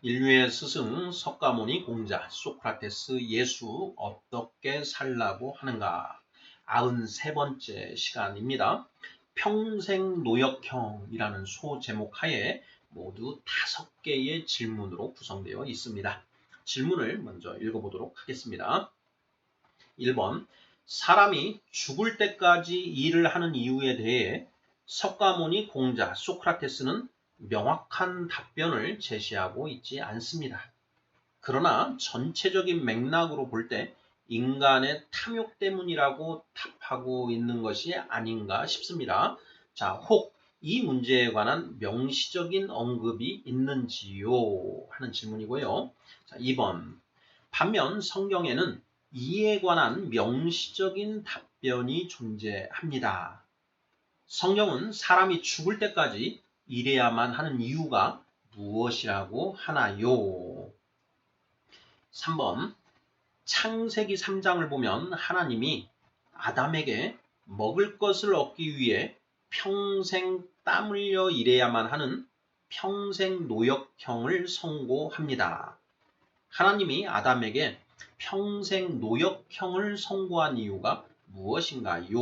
인류의 스승 석가모니 공자 소크라테스 예수 어떻게 살라고 하는가 93번째 시간입니다. 평생 노역형이라는 소제목 하에 모두 5개의 질문으로 구성되어 있습니다. 질문을 먼저 읽어보도록 하겠습니다. 1번 사람이 죽을 때까지 일을 하는 이유에 대해 석가모니 공자 소크라테스는 명확한 답변을 제시하고 있지 않습니다. 그러나 전체적인 맥락으로 볼 때 인간의 탐욕 때문이라고 답하고 있는 것이 아닌가 싶습니다. 자, 혹 이 문제에 관한 명시적인 언급이 있는지요? 하는 질문이고요. 자, 2번. 반면 성경에는 이에 관한 명시적인 답변이 존재합니다. 성경은 사람이 죽을 때까지 일해야만 하는 이유가 무엇이라고 하나요? 3번 창세기 3장을 보면 하나님이 아담에게 먹을 것을 얻기 위해 평생 땀 흘려 일해야만 하는 평생 노역형을 선고합니다. 하나님이 아담에게 평생 노역형을 선고한 이유가 무엇인가요?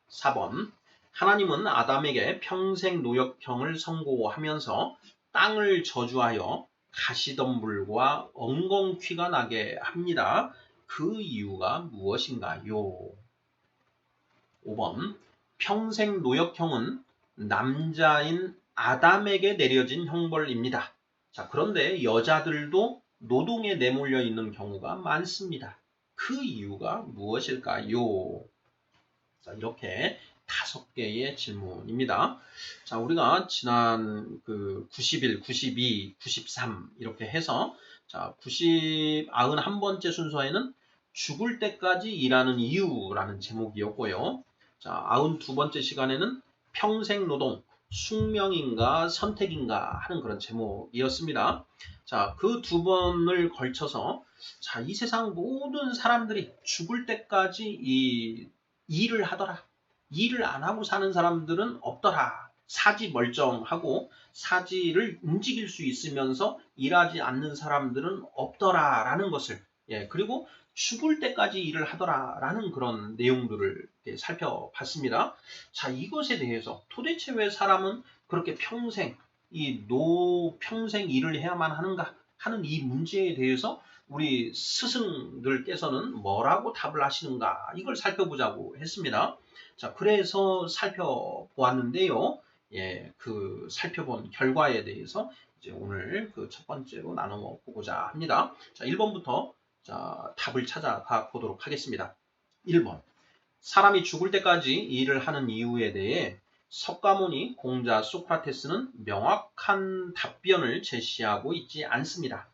4번 하나님은 아담에게 평생 노역형을 선고하면서 땅을 저주하여 가시덤불과 엉겅퀴가 나게 합니다. 그 이유가 무엇인가요? 5번 평생 노역형은 남자인 아담에게 내려진 형벌입니다. 자, 그런데 여자들도 노동에 내몰려 있는 경우가 많습니다. 그 이유가 무엇일까요? 자, 이렇게 5개의 질문입니다. 자, 우리가 지난 91, 92, 93 이렇게 해서 자, 91번째 순서에는 죽을 때까지 일하는 이유라는 제목이었고요. 자, 92번째 시간에는 평생 노동, 숙명인가 선택인가 하는 그런 제목이었습니다. 자, 그 2번을 걸쳐서 자, 이 세상 모든 사람들이 죽을 때까지 일을 하더라. 일을 안 하고 사는 사람들은 없더라. 사지 멀쩡하고 사지를 움직일 수 있으면서 일하지 않는 사람들은 없더라라는 것을 그리고 죽을 때까지 일을 하더라라는 그런 내용들을 살펴봤습니다. 자, 이것에 대해서 도대체 왜 사람은 그렇게 평생 평생 일을 해야만 하는가 하는 이 문제에 대해서 우리 스승들께서는 뭐라고 답을 하시는가 이걸 살펴보자고 했습니다. 자, 그래서 살펴보았는데요. 살펴본 결과에 대해서 이제 오늘 첫 번째로 나눠 보고자 합니다. 자, 1번부터 자, 답을 찾아가 보도록 하겠습니다. 1번. 사람이 죽을 때까지 일을 하는 이유에 대해 석가모니 공자 소크라테스는 명확한 답변을 제시하고 있지 않습니다.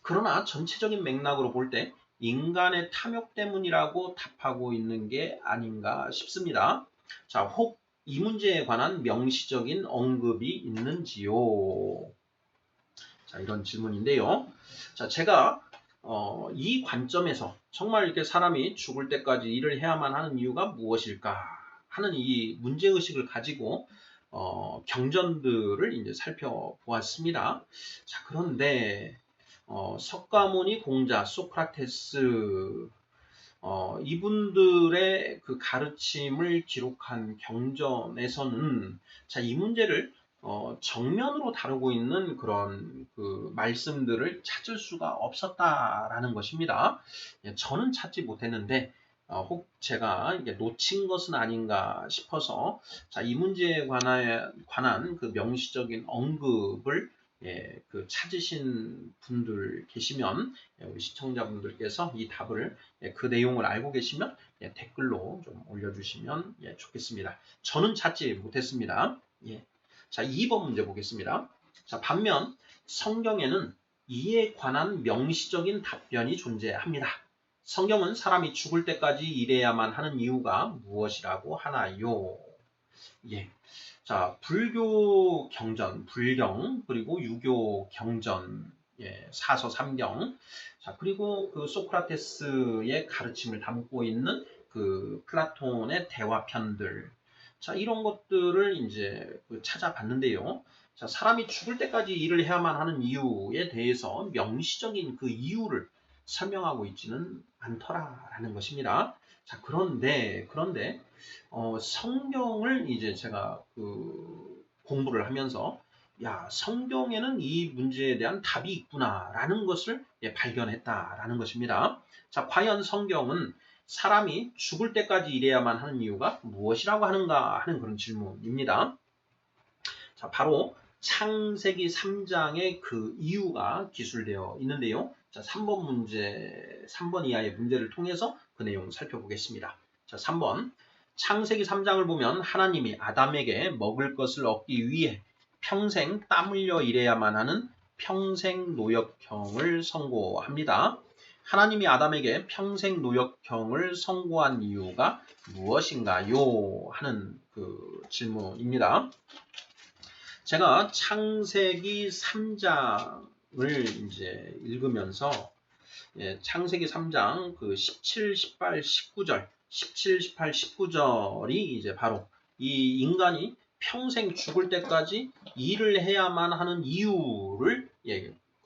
그러나 전체적인 맥락으로 볼 때 인간의 탐욕 때문이라고 답하고 있는 게 아닌가 싶습니다. 자, 혹 이 문제에 관한 명시적인 언급이 있는지요? 자, 이런 질문인데요. 자, 제가 이 관점에서 정말 이렇게 사람이 죽을 때까지 일을 해야만 하는 이유가 무엇일까 하는 이 문제의식을 가지고 경전들을 이제 살펴보았습니다. 자, 그런데 석가모니 공자 소크라테스 이분들의 그 가르침을 기록한 경전에서는 자, 이 문제를 정면으로 다루고 있는 그런 그 말씀들을 찾을 수가 없었다라는 것입니다. 저는 찾지 못했는데 혹 제가 이게 놓친 것은 아닌가 싶어서 자, 이 문제에 관한 그 명시적인 언급을 찾으신 분들 계시면 우리 시청자분들께서 이 답을 그 내용을 알고 계시면 댓글로 좀 올려주시면 좋겠습니다. 저는 찾지 못했습니다. 자, 2번 문제 보겠습니다. 자, 반면 성경에는 이에 관한 명시적인 답변이 존재합니다. 성경은 사람이 죽을 때까지 일해야만 하는 이유가 무엇이라고 하나요? 자, 불교 경전, 불경, 그리고 유교 경전, 사서 삼경, 자, 그리고 그 소크라테스의 가르침을 담고 있는 그 플라톤의 대화편들, 자, 이런 것들을 이제 찾아봤는데요. 자, 사람이 죽을 때까지 일을 해야만 하는 이유에 대해서 명시적인 그 이유를 설명하고 있지는 않더라라는 것입니다. 자, 그런데 성경을 이제 제가 공부를 하면서 야, 성경에는 이 문제에 대한 답이 있구나라는 것을 발견했다라는 것입니다. 자, 과연 성경은 사람이 죽을 때까지 일해야만 하는 이유가 무엇이라고 하는가 하는 그런 질문입니다. 자, 바로 창세기 3장의 그 이유가 기술되어 있는데요. 자, 3번 이하의 문제를 통해서 그 내용 살펴보겠습니다. 자, 3번. 창세기 3장을 보면 하나님이 아담에게 먹을 것을 얻기 위해 평생 땀 흘려 일해야만 하는 평생 노역형을 선고합니다. 하나님이 아담에게 평생 노역형을 선고한 이유가 무엇인가요? 하는 그 질문입니다. 제가 창세기 3장을 이제 읽으면서 창세기 3장 그 17, 18, 19절, 17, 18, 19절이 이제 바로 이 인간이 평생 죽을 때까지 일을 해야만 하는 이유를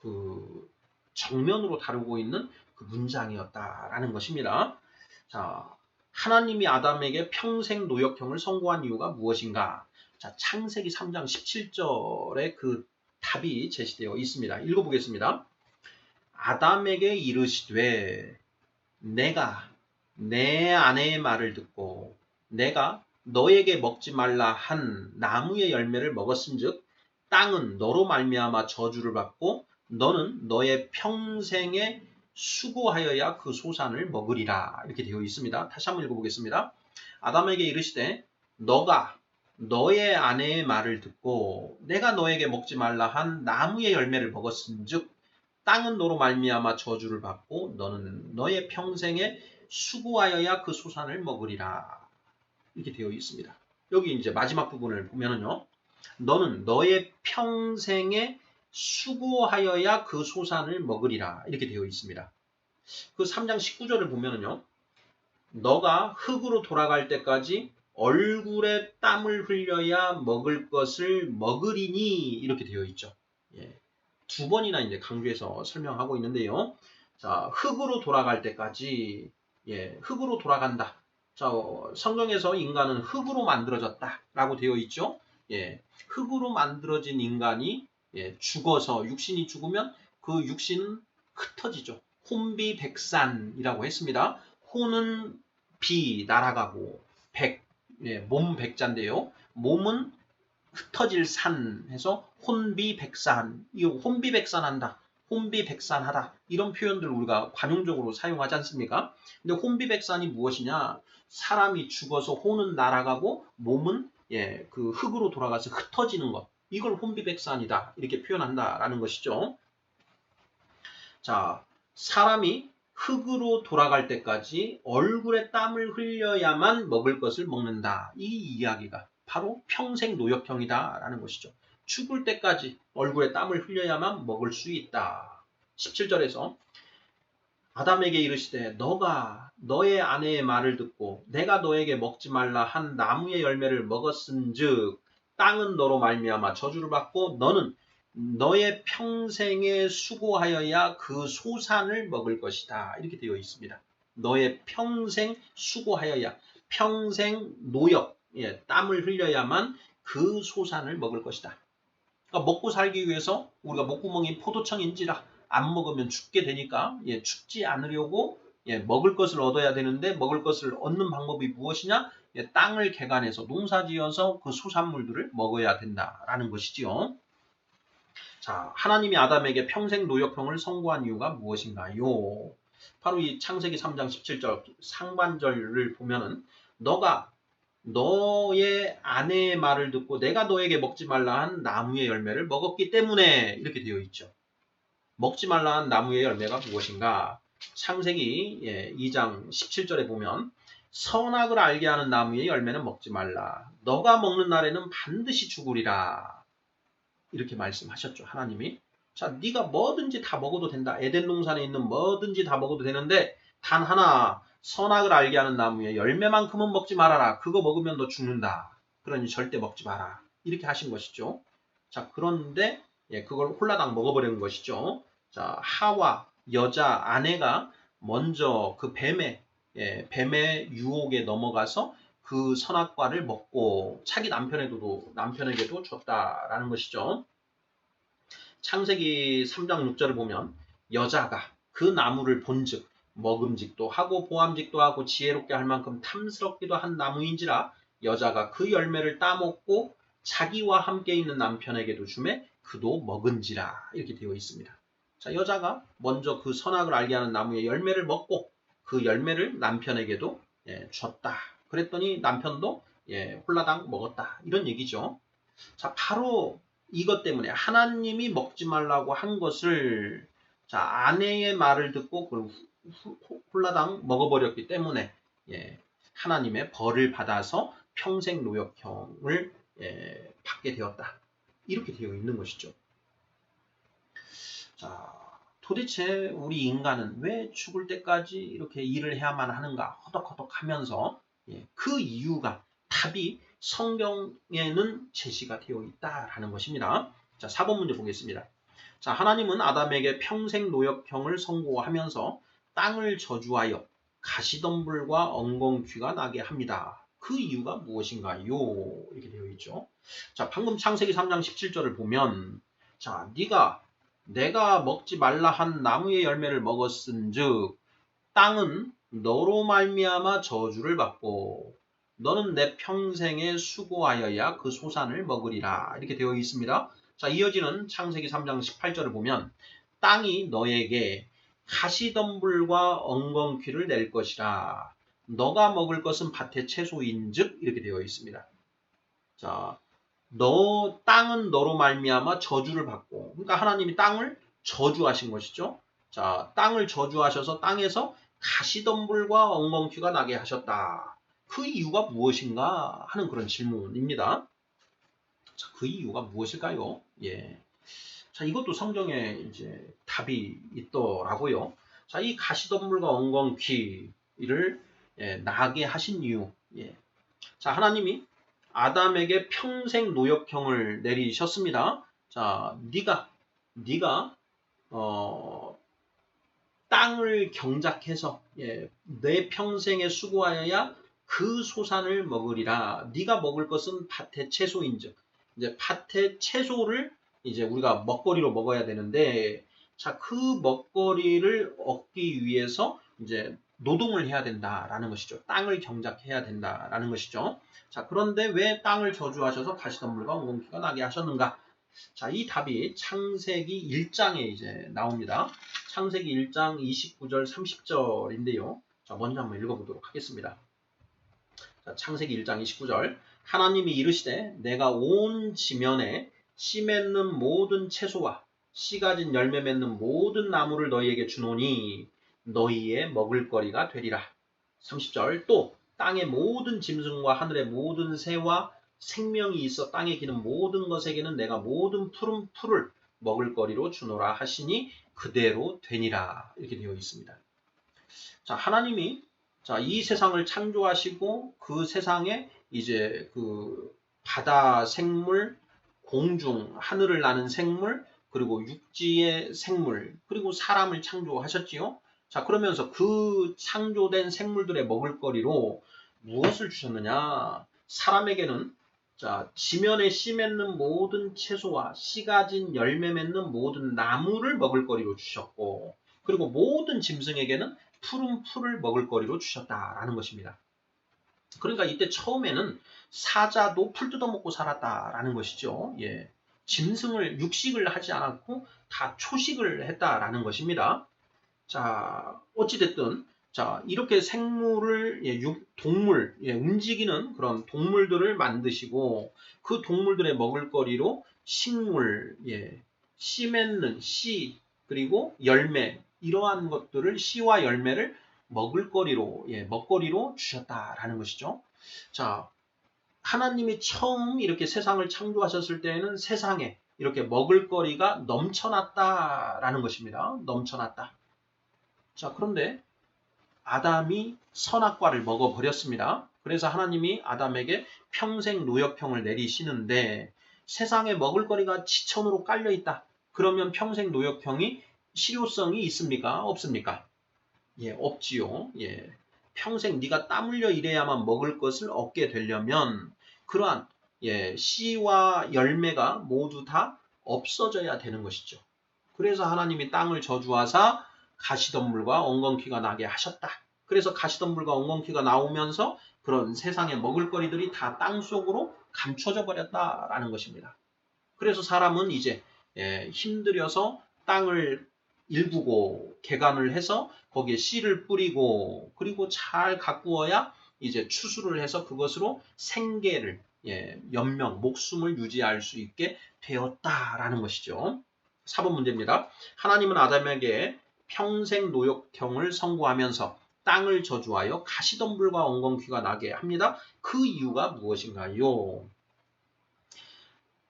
그 정면으로 다루고 있는 그 문장이었다라는 것입니다. 자, 하나님이 아담에게 평생 노역형을 선고한 이유가 무엇인가? 자, 창세기 3장 17절에 그 답이 제시되어 있습니다. 읽어보겠습니다. 아담에게 이르시되 내가 내 아내의 말을 듣고 내가 너에게 먹지 말라 한 나무의 열매를 먹었은즉 땅은 너로 말미암아 저주를 받고 너는 너의 평생에 수고하여야 그 소산을 먹으리라. 이렇게 되어 있습니다. 다시 한번 읽어보겠습니다. 아담에게 이르시되 너가 너의 아내의 말을 듣고 내가 너에게 먹지 말라 한 나무의 열매를 먹었은즉 땅은 너로 말미암아 저주를 받고 너는 너의 평생에 수고하여야 그 소산을 먹으리라. 이렇게 되어 있습니다. 여기 이제 마지막 부분을 보면은요. 너는 너의 평생에 수고하여야 그 소산을 먹으리라. 이렇게 되어 있습니다. 그 3장 19절을 보면은요. 너가 흙으로 돌아갈 때까지 얼굴에 땀을 흘려야 먹을 것을 먹으리니 이렇게 되어 있죠. 예. 두 번이나 이제 강조해서 설명하고 있는데요. 자, 흙으로 돌아갈 때까지 흙으로 돌아간다. 자, 성경에서 인간은 흙으로 만들어졌다라고 되어 있죠. 흙으로 만들어진 인간이 죽어서 육신이 죽으면 그 육신은 흩어지죠. 혼비백산이라고 했습니다. 혼은 비 날아가고 몸 백자인데요. 몸은 흩어질 산 해서 혼비백산, 이거 혼비백산한다, 혼비백산하다 이런 표현들 우리가 관용적으로 사용하지 않습니까? 근데 혼비백산이 무엇이냐? 사람이 죽어서 혼은 날아가고 몸은 그 흙으로 돌아가서 흩어지는 것, 이걸 혼비백산이다 이렇게 표현한다라는 것이죠. 자, 사람이 흙으로 돌아갈 때까지 얼굴에 땀을 흘려야만 먹을 것을 먹는다. 이 이야기가 바로 평생 노역형이다라는 것이죠. 죽을 때까지 얼굴에 땀을 흘려야만 먹을 수 있다. 17절에서 아담에게 이르시되 너가 너의 아내의 말을 듣고 내가 너에게 먹지 말라 한 나무의 열매를 먹었은즉 땅은 너로 말미암아 저주를 받고 너는 너의 평생에 수고하여야 그 소산을 먹을 것이다. 이렇게 되어 있습니다. 너의 평생 수고하여야, 평생 노역, 땀을 흘려야만 그 소산을 먹을 것이다. 그러니까 먹고 살기 위해서 우리가 목구멍이 포도청인지라 안 먹으면 죽게 되니까 죽지 않으려고 먹을 것을 얻어야 되는데 먹을 것을 얻는 방법이 무엇이냐? 땅을 개간해서 농사지어서 그 소산물들을 먹어야 된다라는 것이지요. 자, 하나님이 아담에게 평생 노역형을 선고한 이유가 무엇인가요? 바로 이 창세기 3장 17절 상반절을 보면은 너가 너의 아내의 말을 듣고 내가 너에게 먹지 말라 한 나무의 열매를 먹었기 때문에 이렇게 되어 있죠. 먹지 말라 한 나무의 열매가 무엇인가? 창세기 2장 17절에 보면 선악을 알게 하는 나무의 열매는 먹지 말라. 너가 먹는 날에는 반드시 죽으리라. 이렇게 말씀하셨죠. 하나님이. 자, 네가 뭐든지 다 먹어도 된다. 에덴 동산에 있는 뭐든지 다 먹어도 되는데 단 하나 선악을 알게 하는 나무의 열매만큼은 먹지 말아라. 그거 먹으면 너 죽는다. 그러니 절대 먹지 마라. 이렇게 하신 것이죠. 자, 그런데 그걸 홀라당 먹어버리는 것이죠. 자, 하와 여자 아내가 먼저 그 뱀의 유혹에 넘어가서 그 선악과를 먹고 자기 남편에게도 줬다라는 것이죠. 창세기 3장 6절을 보면 여자가 그 나무를 본즉 먹음직도 하고 보암직도 하고 지혜롭게 할 만큼 탐스럽기도 한 나무인지라 여자가 그 열매를 따먹고 자기와 함께 있는 남편에게도 주매 그도 먹은지라 이렇게 되어 있습니다. 자, 여자가 먼저 그 선악을 알게 하는 나무의 열매를 먹고 그 열매를 남편에게도 줬다. 그랬더니 남편도 홀라당 먹었다. 이런 얘기죠. 자, 바로 이것 때문에 하나님이 먹지 말라고 한 것을 자, 아내의 말을 듣고 그걸 홀라당 먹어버렸기 때문에 하나님의 벌을 받아서 평생 노역형을 받게 되었다. 이렇게 되어 있는 것이죠. 자, 도대체 우리 인간은 왜 죽을 때까지 이렇게 일을 해야만 하는가 허덕허덕 하면서 그 이유가 답이 성경에는 제시가 되어 있다라는 것입니다. 자, 4번 문제 보겠습니다. 자, 하나님은 아담에게 평생 노역형을 선고하면서 땅을 저주하여 가시덤불과 엉겅퀴가 나게 합니다. 그 이유가 무엇인가요? 이렇게 되어 있죠. 자, 방금 창세기 3장 17절을 보면 자, 내가 먹지 말라 한 나무의 열매를 먹었은즉 땅은 너로 말미암아 저주를 받고 너는 내 평생에 수고하여야 그 소산을 먹으리라 이렇게 되어 있습니다. 자, 이어지는 창세기 3장 18절을 보면 땅이 너에게 가시덤불과 엉겅퀴를 낼 것이라 너가 먹을 것은 밭의 채소인즉 이렇게 되어 있습니다. 자, 땅은 너로 말미암아 저주를 받고 그러니까 하나님이 땅을 저주하신 것이죠. 자, 땅을 저주하셔서 땅에서 가시덤불과 엉겅퀴가 나게 하셨다. 그 이유가 무엇인가 하는 그런 질문입니다. 자, 그 이유가 무엇일까요? 자, 이것도 성경에 이제 답이 있더라고요. 자, 이 가시덤불과 엉겅퀴를 나게 하신 이유. 자, 하나님이 아담에게 평생 노역형을 내리셨습니다. 자, 네가 땅을 경작해서 내 평생에 수고하여야 그 소산을 먹으리라. 네가 먹을 것은 밭의 채소인즉. 이제 밭의 채소를 이제 우리가 먹거리로 먹어야 되는데, 자, 그 먹거리를 얻기 위해서 이제 노동을 해야 된다라는 것이죠. 땅을 경작해야 된다라는 것이죠. 자, 그런데 왜 땅을 저주하셔서 가시덤불과 엉겅퀴가 나게 하셨는가? 자, 이 답이 창세기 1장에 이제 나옵니다. 창세기 1장 29절 30절인데요. 자, 먼저 한번 읽어보도록 하겠습니다. 자, 창세기 1장 29절 하나님이 이르시되 내가 온 지면에 씨 맺는 모든 채소와 씨 가진 열매 맺는 모든 나무를 너희에게 주노니 너희의 먹을거리가 되리라. 30절 또 땅의 모든 짐승과 하늘의 모든 새와 생명이 있어 땅에 기는 모든 것에게는 내가 모든 푸른 풀을 먹을거리로 주노라 하시니 그대로 되니라. 이렇게 되어 있습니다. 자, 하나님이 이 세상을 창조하시고 그 세상에 이제 그 바다 생물, 공중, 하늘을 나는 생물, 그리고 육지의 생물, 그리고 사람을 창조하셨지요. 자, 그러면서 그 창조된 생물들의 먹을거리로 무엇을 주셨느냐? 사람에게는 자, 지면에 씨 맺는 모든 채소와 씨 가진 열매 맺는 모든 나무를 먹을거리로 주셨고, 그리고 모든 짐승에게는 푸른 풀을 먹을거리로 주셨다라는 것입니다. 그러니까 이때 처음에는 사자도 풀 뜯어먹고 살았다라는 것이죠. 짐승을 육식을 하지 않았고 다 초식을 했다라는 것입니다. 자, 어찌됐든 자, 이렇게 생물을 동물, 움직이는 그런 동물들을 만드시고 그 동물들의 먹을거리로 식물, 씨 맺는 씨, 그리고 열매 이러한 것들을 씨와 열매를 먹거리로 주셨다라는 것이죠. 자, 하나님이 처음 이렇게 세상을 창조하셨을 때에는 세상에 이렇게 먹을거리가 넘쳐났다라는 것입니다. 넘쳐났다. 자, 그런데 아담이 선악과를 먹어버렸습니다. 그래서 하나님이 아담에게 평생 노역형을 내리시는데 세상에 먹을거리가 지천으로 깔려 있다. 그러면 평생 노역형이 실효성이 있습니까? 없습니까? 예, 없지요. 예. 평생 네가 땀 흘려 일해야만 먹을 것을 얻게 되려면 그러한 씨와 열매가 모두 다 없어져야 되는 것이죠. 그래서 하나님이 땅을 저주하사 가시덤불과 엉겅퀴가 나게 하셨다. 그래서 가시덤불과 엉겅퀴가 나오면서 그런 세상의 먹을거리들이 다 땅속으로 감춰져 버렸다라는 것입니다. 그래서 사람은 이제 힘들여서 땅을 일구고 개간을 해서 거기에 씨를 뿌리고 그리고 잘 가꾸어야 이제 추수를 해서 그것으로 생계를 연명, 목숨을 유지할 수 있게 되었다라는 것이죠. 4번 문제입니다. 하나님은 아담에게 평생 노역형을 선고하면서 땅을 저주하여 가시덤불과 엉겅퀴가 나게 합니다. 그 이유가 무엇인가요?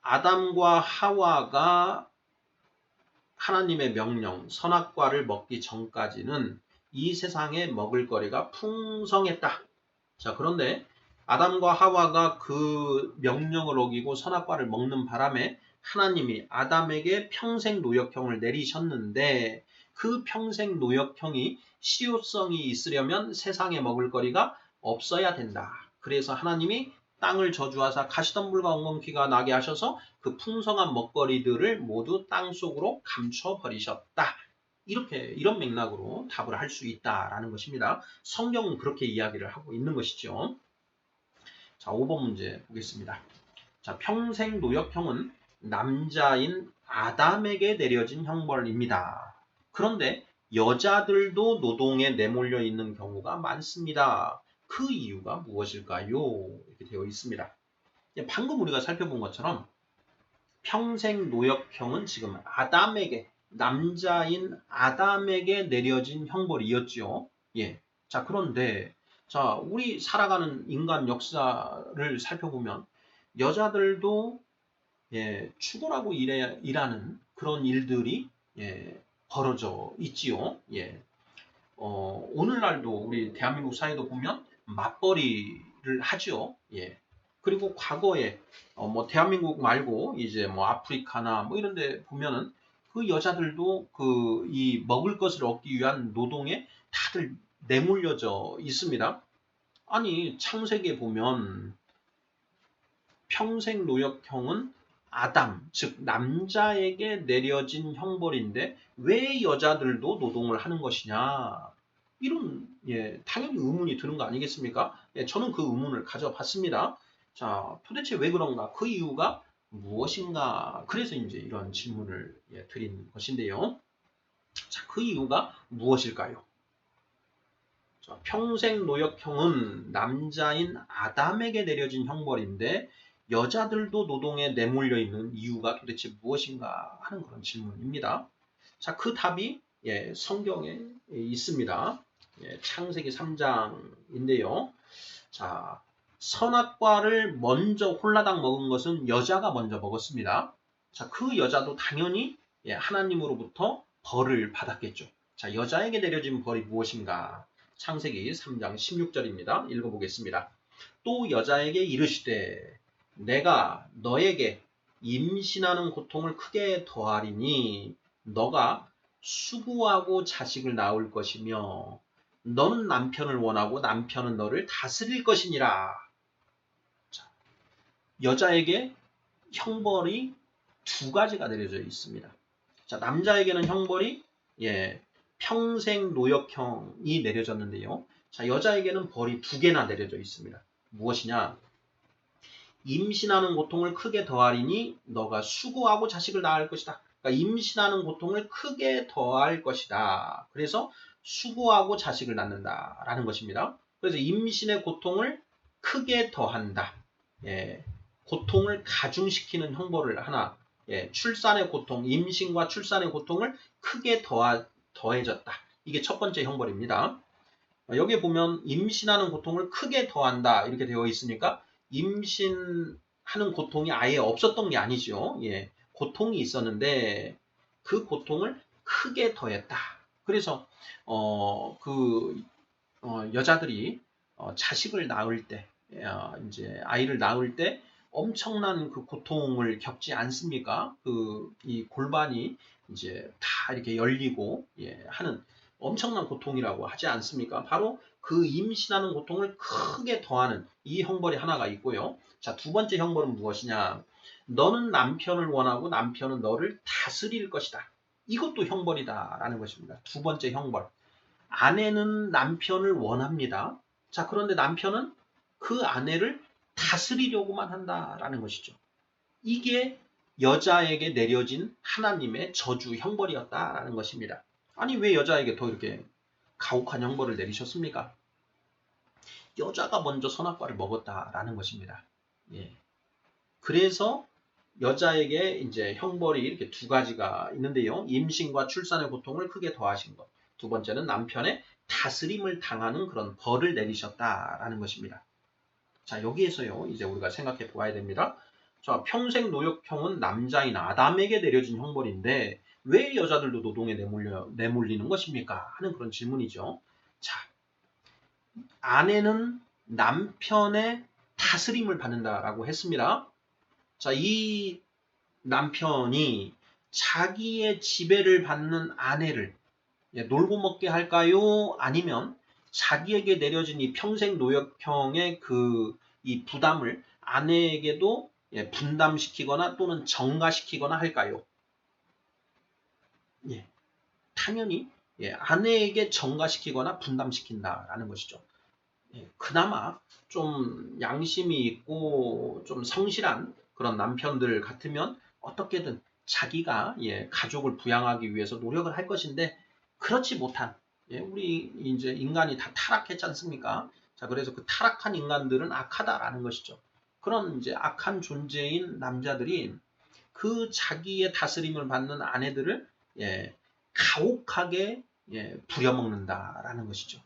아담과 하와가 하나님의 명령, 선악과를 먹기 전까지는 이 세상에 먹을거리가 풍성했다. 자, 그런데 아담과 하와가 그 명령을 어기고 선악과를 먹는 바람에 하나님이 아담에게 평생 노역형을 내리셨는데 그 평생 노역형이 실효성이 있으려면 세상에 먹을거리가 없어야 된다. 그래서 하나님이 땅을 저주하사 가시덤불과 엉겅퀴가 나게 하셔서 그 풍성한 먹거리들을 모두 땅속으로 감춰버리셨다. 이런 맥락으로 답을 할 수 있다라는 것입니다. 성경은 그렇게 이야기를 하고 있는 것이죠. 자, 5번 문제 보겠습니다. 자, 평생 노역형은 남자인 아담에게 내려진 형벌입니다. 그런데 여자들도 노동에 내몰려 있는 경우가 많습니다. 그 이유가 무엇일까요? 이렇게 되어 있습니다. 방금 우리가 살펴본 것처럼 평생 노역형은 지금 아담에게, 남자인 아담에게 내려진 형벌이었죠. 예. 자, 그런데, 자, 우리 살아가는 인간 역사를 살펴보면, 여자들도, 축구라고 일하는 그런 일들이, 벌어져 있지요. 예. 오늘날도 우리 대한민국 사회도 보면 맞벌이를 하죠. 예. 그리고 과거에 뭐 대한민국 말고 이제 뭐 아프리카나 뭐 이런 데 보면은 그 여자들도 그 이 먹을 것을 얻기 위한 노동에 다들 내몰려져 있습니다. 아니, 창세기에 보면 평생 노역형은 아담, 즉 남자에게 내려진 형벌인데 왜 여자들도 노동을 하는 것이냐? 이런 당연히 의문이 드는 거 아니겠습니까? 저는 그 의문을 가져봤습니다. 자, 도대체 왜 그런가? 그 이유가 무엇인가? 그래서 이제 이런 질문을 드린 것인데요. 자, 그 이유가 무엇일까요? 자, 평생 노역형은 남자인 아담에게 내려진 형벌인데 여자들도 노동에 내몰려 있는 이유가 도대체 무엇인가 하는 그런 질문입니다. 자, 그 답이 성경에 있습니다. 창세기 3장인데요. 자, 선악과를 먼저 홀라당 먹은 것은 여자가 먼저 먹었습니다. 자, 그 여자도 당연히 하나님으로부터 벌을 받았겠죠. 자, 여자에게 내려진 벌이 무엇인가? 창세기 3장 16절입니다. 읽어보겠습니다. 또 여자에게 이르시되 내가 너에게 임신하는 고통을 크게 더하리니 너가 수고하고 자식을 낳을 것이며 너는 남편을 원하고 남편은 너를 다스릴 것이니라. 자, 여자에게 형벌이 두 가지가 내려져 있습니다. 자, 남자에게는 형벌이 평생 노역형이 내려졌는데요. 자, 여자에게는 벌이 두 개나 내려져 있습니다. 무엇이냐? 임신하는 고통을 크게 더하리니 너가 수고하고 자식을 낳을 것이다. 그러니까 임신하는 고통을 크게 더할 것이다. 그래서 수고하고 자식을 낳는다라는 것입니다. 그래서 임신의 고통을 크게 더한다. 고통을 가중시키는 형벌을 하나, 출산의 고통, 임신과 출산의 고통을 크게 더해졌다. 이게 첫 번째 형벌입니다. 여기에 보면 임신하는 고통을 크게 더한다 이렇게 되어 있으니까 임신하는 고통이 아예 없었던 게 아니죠. 고통이 있었는데 그 고통을 크게 더했다. 그래서 여자들이 자식을 낳을 때, 이제 아이를 낳을 때 엄청난 그 고통을 겪지 않습니까? 이 골반이 이제 다 이렇게 열리고 하는 엄청난 고통이라고 하지 않습니까? 바로 그 임신하는 고통을 크게 더하는 이 형벌이 하나가 있고요. 자, 두 번째 형벌은 무엇이냐? 너는 남편을 원하고 남편은 너를 다스릴 것이다. 이것도 형벌이다라는 것입니다. 두 번째 형벌. 아내는 남편을 원합니다. 자, 그런데 남편은 그 아내를 다스리려고만 한다라는 것이죠. 이게 여자에게 내려진 하나님의 저주 형벌이었다라는 것입니다. 아니, 왜 여자에게 더 이렇게 가혹한 형벌을 내리셨습니까? 여자가 먼저 선악과를 먹었다라는 것입니다. 예. 그래서 여자에게 이제 형벌이 이렇게 두 가지가 있는데요. 임신과 출산의 고통을 크게 더하신 것. 두 번째는 남편의 다스림을 당하는 그런 벌을 내리셨다라는 것입니다. 자, 여기에서요, 이제 우리가 생각해 보아야 됩니다. 자, 평생 노역형은 남자인 아담에게 내려진 형벌인데 왜 여자들도 노동에 내몰리는 것입니까? 하는 그런 질문이죠. 자, 아내는 남편의 다스림을 받는다라고 했습니다. 자, 이 남편이 자기의 지배를 받는 아내를 놀고 먹게 할까요? 아니면 자기에게 내려진 이 평생 노역형의 이 부담을 아내에게도 분담시키거나 또는 전가시키거나 할까요? 예, 당연히 아내에게 전가시키거나 분담시킨다라는 것이죠. 그나마 좀 양심이 있고 좀 성실한 그런 남편들 같으면 어떻게든 자기가 가족을 부양하기 위해서 노력을 할 것인데 그렇지 못한 우리 이제 인간이 다 타락했지 않습니까? 자, 그래서 그 타락한 인간들은 악하다라는 것이죠. 그런 이제 악한 존재인 남자들이 그 자기의 다스림을 받는 아내들을 가혹하게 부려먹는다라는 것이죠.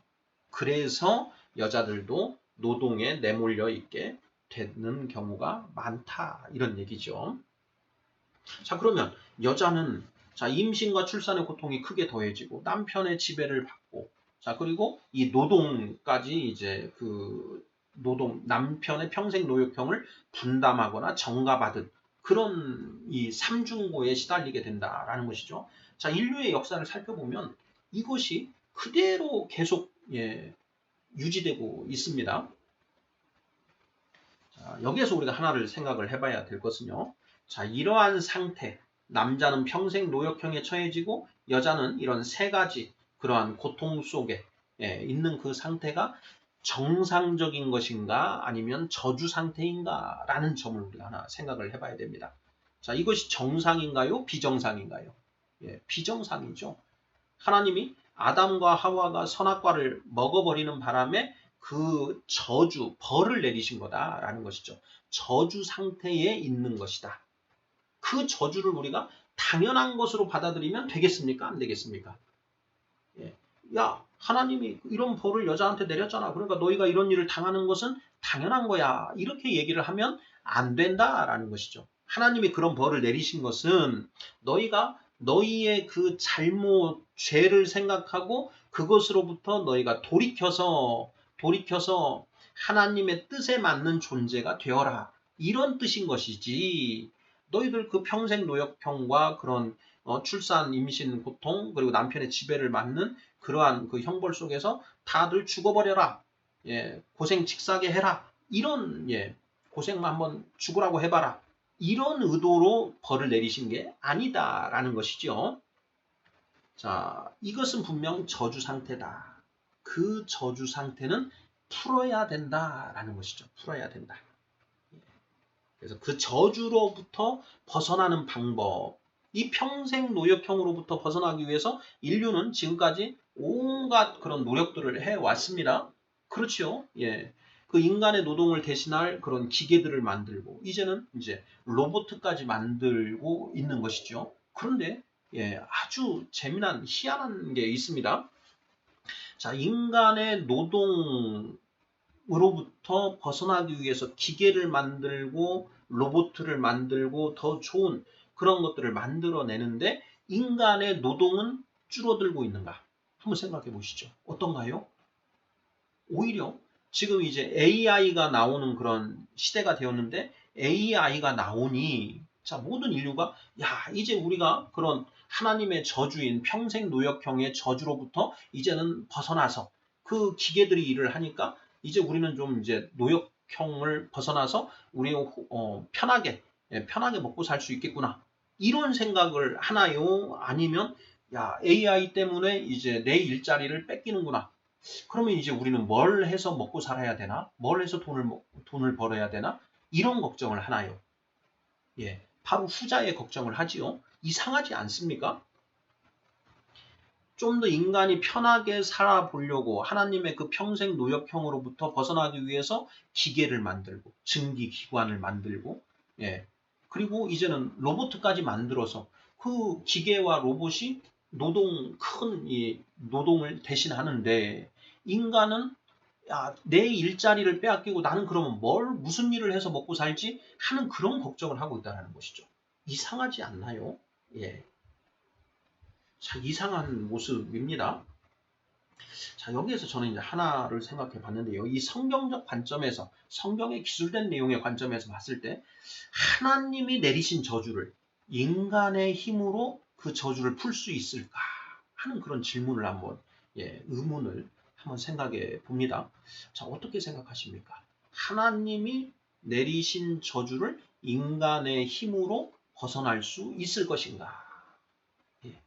그래서 여자들도 노동에 내몰려 있게 되는 경우가 많다. 이런 얘기죠. 자, 그러면 여자는 자, 임신과 출산의 고통이 크게 더해지고 남편의 지배를 받고 자, 그리고 이 노동까지 이제 남편의 평생 노역형을 분담하거나 전가받은 그런 이 삼중고에 시달리게 된다라는 것이죠. 자, 인류의 역사를 살펴보면 이것이 그대로 계속 유지되고 있습니다. 자, 여기에서 우리가 하나를 생각을 해봐야 될 것은요. 자, 이러한 상태, 남자는 평생 노역형에 처해지고 여자는 이런 세 가지 그러한 고통 속에 있는 그 상태가 정상적인 것인가 아니면 저주 상태인가 라는 점을 우리가 하나 생각을 해봐야 됩니다. 자, 이것이 정상인가요? 비정상인가요? 비정상이죠. 하나님이 아담과 하와가 선악과를 먹어버리는 바람에 그 저주, 벌을 내리신 거다라는 것이죠. 저주 상태에 있는 것이다. 그 저주를 우리가 당연한 것으로 받아들이면 되겠습니까? 안 되겠습니까? 야, 하나님이 이런 벌을 여자한테 내렸잖아. 그러니까 너희가 이런 일을 당하는 것은 당연한 거야. 이렇게 얘기를 하면 안 된다라는 것이죠. 하나님이 그런 벌을 내리신 것은 너희가 너희의 그 잘못, 죄를 생각하고 그것으로부터 너희가 돌이켜서 하나님의 뜻에 맞는 존재가 되어라. 이런 뜻인 것이지. 너희들 그 평생 노역형과 그런 출산, 임신, 고통, 그리고 남편의 지배를 받는 그러한 그 형벌 속에서 다들 죽어버려라. 고생 직사게 해라. 이런 고생만 한번 죽으라고 해봐라. 이런 의도로 벌을 내리신 게 아니다라는 것이죠. 자, 이것은 분명 저주 상태다. 그 저주 상태는 풀어야 된다라는 것이죠. 풀어야 된다. 그래서 그 저주로부터 벗어나는 방법, 이 평생 노역형으로부터 벗어나기 위해서 인류는 지금까지 온갖 그런 노력들을 해왔습니다. 그렇죠. 그 인간의 노동을 대신할 그런 기계들을 만들고 이제는 이제 로봇까지 만들고 있는 것이죠. 그런데 아주 재미난 희한한 게 있습니다. 자, 인간의 노동으로부터 벗어나기 위해서 기계를 만들고 로봇을 만들고 더 좋은 그런 것들을 만들어내는데 인간의 노동은 줄어들고 있는가? 한번 생각해 보시죠. 어떤가요? 오히려 지금 이제 AI가 나오는 그런 시대가 되었는데 AI가 나오니 자, 모든 인류가 야, 이제 우리가 그런 하나님의 저주인 평생 노역형의 저주로부터 이제는 벗어나서 그 기계들이 일을 하니까 이제 우리는 좀 이제 노역형을 벗어나서 우리 편하게 편하게 먹고 살 수 있겠구나. 이런 생각을 하나요? 아니면 야, AI 때문에 이제 내 일자리를 뺏기는구나. 그러면 이제 우리는 뭘 해서 먹고 살아야 되나? 뭘 해서 돈을 벌어야 되나? 이런 걱정을 하나요? 예, 바로 후자의 걱정을 하지요. 이상하지 않습니까? 좀 더 인간이 편하게 살아보려고 하나님의 그 평생 노역형으로부터 벗어나기 위해서 기계를 만들고 증기기관을 만들고 예, 그리고 이제는 로봇까지 만들어서 그 기계와 로봇이 큰 이 노동을 대신하는데 인간은 야, 내 일자리를 빼앗기고 나는 그러면 무슨 일을 해서 먹고 살지 하는 그런 걱정을 하고 있다는 것이죠. 이상하지 않나요? 예. 자, 이상한 모습입니다. 자, 여기에서 저는 이제 하나를 생각해 봤는데요. 이 성경적 관점에서, 성경의 기술된 내용의 관점에서 봤을 때, 하나님이 내리신 저주를 인간의 힘으로 그 저주를 풀 수 있을까 하는 그런 질문을 한번, 의문을 한번 생각해 봅니다. 자, 어떻게 생각하십니까? 하나님이 내리신 저주를 인간의 힘으로 벗어날 수 있을 것인가? 예,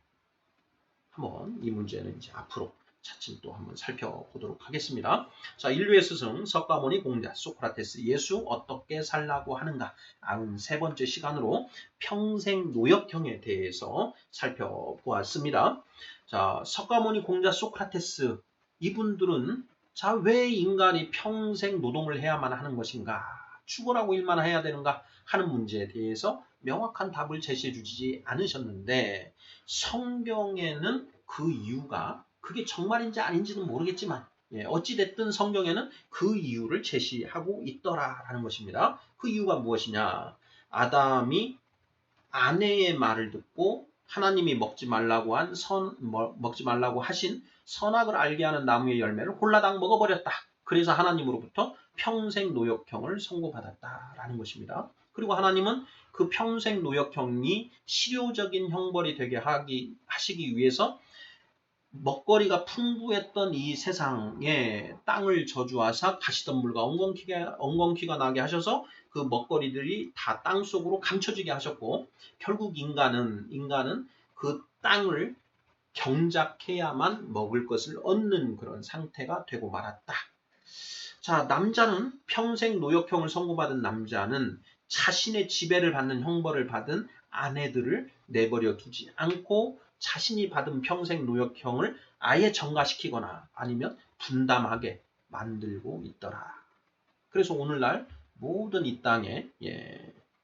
한번 이 문제는 이제 앞으로 차츰 또 한번 살펴보도록 하겠습니다. 자, 인류의 스승 석가모니 공자 소크라테스 예수 어떻게 살라고 하는가 93번째 시간으로 평생 노역형에 대해서 살펴보았습니다. 자, 석가모니 공자 소크라테스 이분들은 자, 왜 인간이 평생 노동을 해야만 하는 것인가? 죽으라고 일만 해야 되는가? 하는 문제에 대해서 명확한 답을 제시해 주지 않으셨는데 성경에는 그 이유가 그게 정말인지 아닌지는 모르겠지만 어찌됐든 성경에는 그 이유를 제시하고 있더라라는 것입니다. 그 이유가 무엇이냐? 아담이 아내의 말을 듣고 하나님이 먹지 말라고 하신 선악을 알게 하는 나무의 열매를 홀라당 먹어버렸다. 그래서 하나님으로부터 평생 노역형을 선고받았다라는 것입니다. 그리고 하나님은 그 평생 노역형이 실효적인 형벌이 되게 하시기 위해서 먹거리가 풍부했던 이 세상에 땅을 저주하사 가시덤불과 엉겅퀴가 나게 하셔서 그 먹거리들이 다 땅속으로 감춰지게 하셨고 결국 인간은 그 땅을 경작해야만 먹을 것을 얻는 그런 상태가 되고 말았다. 자, 남자는 평생 노역형을 선고받은 남자는 자신의 지배를 받는 형벌을 받은 아내들을 내버려 두지 않고 자신이 받은 평생 노역형을 아예 전가시키거나 아니면 분담하게 만들고 있더라. 그래서 오늘날 모든 이 땅에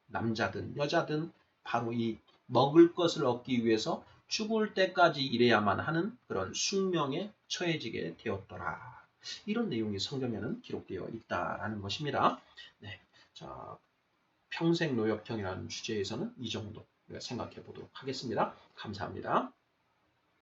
남자든 여자든 바로 이 먹을 것을 얻기 위해서 죽을 때까지 일해야만 하는 그런 숙명에 처해지게 되었더라. 이런 내용이 성경에는 기록되어 있다라는 것입니다. 네, 자, 평생 노역형이라는 주제에서는 이 정도 생각해 보도록 하겠습니다. 감사합니다.